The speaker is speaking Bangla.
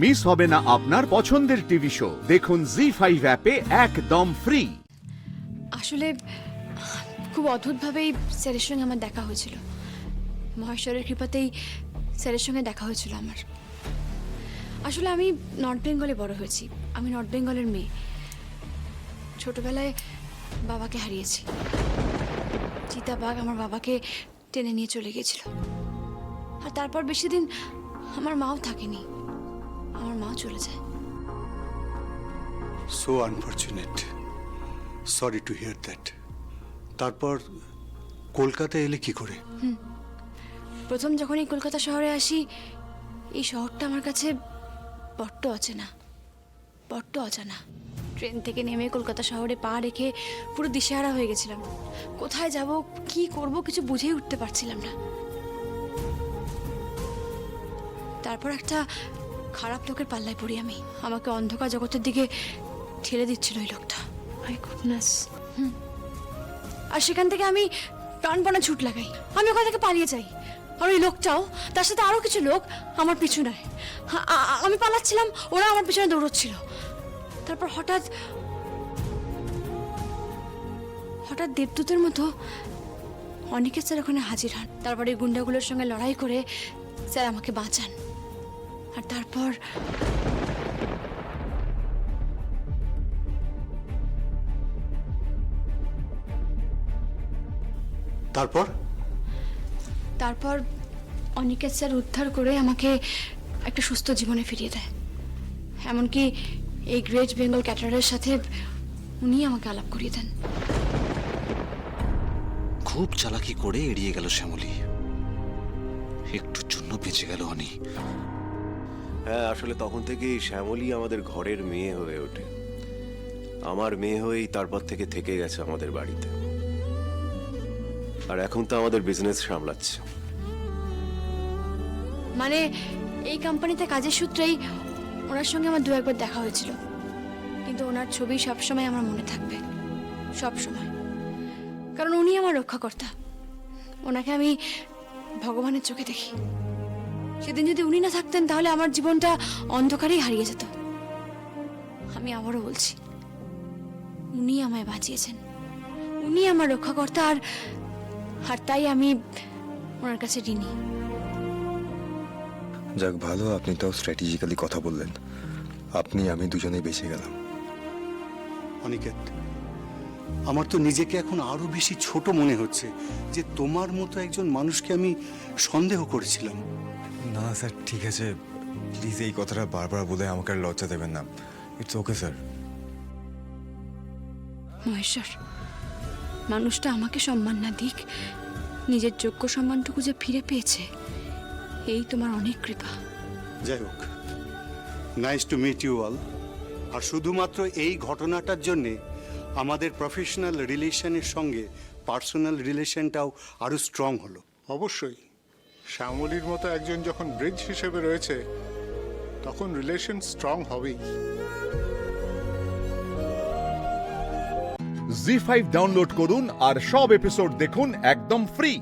মিস হবে না আপনার পছন্দের টিভি শো। দেখুন জি5 অ্যাপে একদম ফ্রি। আসলে খুব অদ্ভুতভাবেই স্যারের সঙ্গে আমার দেখা হয়েছিল। মহেশ্বরের কৃপাতেই স্যারের সঙ্গে দেখা হয়েছিল আমার। আসলে আমি নর্থ বেঙ্গলে বড় হয়েছি। আমি নর্থ বেঙ্গলের মেয়ে। ছোটবেলায় বাবাকে হারিয়েছি। চিতাবাঘ আমার বাবাকে টেনে নিয়ে চলে গিয়েছিল। আর তারপর বেশি দিন আমার মাও থাকেনি। আমার মা চলে যায়। So unfortunate, sorry to hear that. তারপর কলকাতা এলে কি করে? প্রথম যখন এই কলকাতা শহরে আসি, এই শহরটা আমার কাছে বড্ড অচেনা, বড্ড অজানা। ট্রেন থেকে নেমে কলকাতা শহরে পা রেখে পুরো দিশেহারা হয়ে গেছিলাম। কোথায় যাব, কি করব, কিছু বুঝেই উঠতে পারছিলাম না। তারপর একটা খারাপ লোকের পাল্লায় পড়ি আমি। আমাকে অন্ধকার জগতের দিকে ঠেলে দিচ্ছিল ওই লোকটা। My goodness. আর সেখান থেকে আমি প্রাণপণে ছুট লাগাই। আমি ওখান থেকে পালিয়ে যাই। আর ওই লোকটাও, তার সাথে আরো কিছু লোক আমার পিছু নেয়। আমি পালাচ্ছিলাম, ওরা আমার পিছনে দৌড়চ্ছিল। তারপর হঠাৎ দেবদূতের মতো অনেকে স্যার ওখানে হাজির হন। তারপরে গুন্ডাগুলোর সঙ্গে লড়াই করে স্যার আমাকে বাঁচান। আর তারপর তারপর অনিকেত স্যার উদ্ধার করে আমাকে একটা সুস্থ জীবনে ফিরিয়ে দেয়। এমনকি এই গ্রেট বেঙ্গল ক্যাটারের সাথে উনি আমাকে আলাপ করিয়ে দেন। খুব চালাকি করে এড়িয়ে গেল শ্যামলী। একটুর জন্য বেঁচে গেল অনি। হ্যাঁ, আসলে তখন থেকেই শ্যামলী আমাদের ঘরের মেয়ে হয়ে ওঠে। আমার মেয়ে হয়েই তারপর থেকে গেছে আমাদের বাড়িতে। আর এখন তো আমাদের বিজনেস সামলাচ্ছে। মানে এই কোম্পানিতে কাজের সূত্রেই ওনার সঙ্গে আমার দু একবার দেখা হয়েছিল। কিন্তু ওনার ছবি সবসময় আমার মনে থাকবে, সব সময়। কারণ উনি আমার রক্ষাকর্তা। ওনাকে আমি ভগবানের চোখে দেখি। সেদিন যদি উনি না থাকতেন তাহলে আমার জীবনটা অন্ধকারেই হারিয়ে যেত। আমি আবারও বলছি, উনি আমায় বাঁচিয়েছেন, উনি আমার রক্ষাকর্তা। আর তাই আমি ওনার কাছে ঋণী। যাক ভালো, আপনি তো স্ট্র্যাটেজিক্যালি কথা বললেন। আপনি আমি দুজনেই বেঁচে গেলাম। অনিকেত, আমার তো নিজেকে এখন আরো বেশি ছোট মনে হচ্ছে যে তোমার মতো একজন মানুষকে আমি সন্দেহ করেছিলাম। না স্যার, ঠিক আছে, প্লিজ এই কথাটা বারবার বলে আমাকে আর লজ্জা দেবেন না। It's okay sir. মহেশ্বর, মানুষটা আমাকে সম্মান না দিক, নিজের যোগ্য সম্মানটুকু যে ফিরে পেয়েছে, এই তোমার অনেক কৃপা। যাই হোক, nice to meet you all. আর শুধুমাত্র এই ঘটনাটার জন্যে আমাদের প্রফেশনাল রিলেশনের সঙ্গে পার্সোনাল রিলেশনটাও আরো স্ট্রং হলো। অবশ্যই শ্যামলীর মতো একজন যখন ব্রিজ হিসেবে রয়েছে, তখন রিলেশন স্ট্রং হবেই। জি5 ডাউনলোড করুন আর সব এপিসোড দেখুন একদম ফ্রি।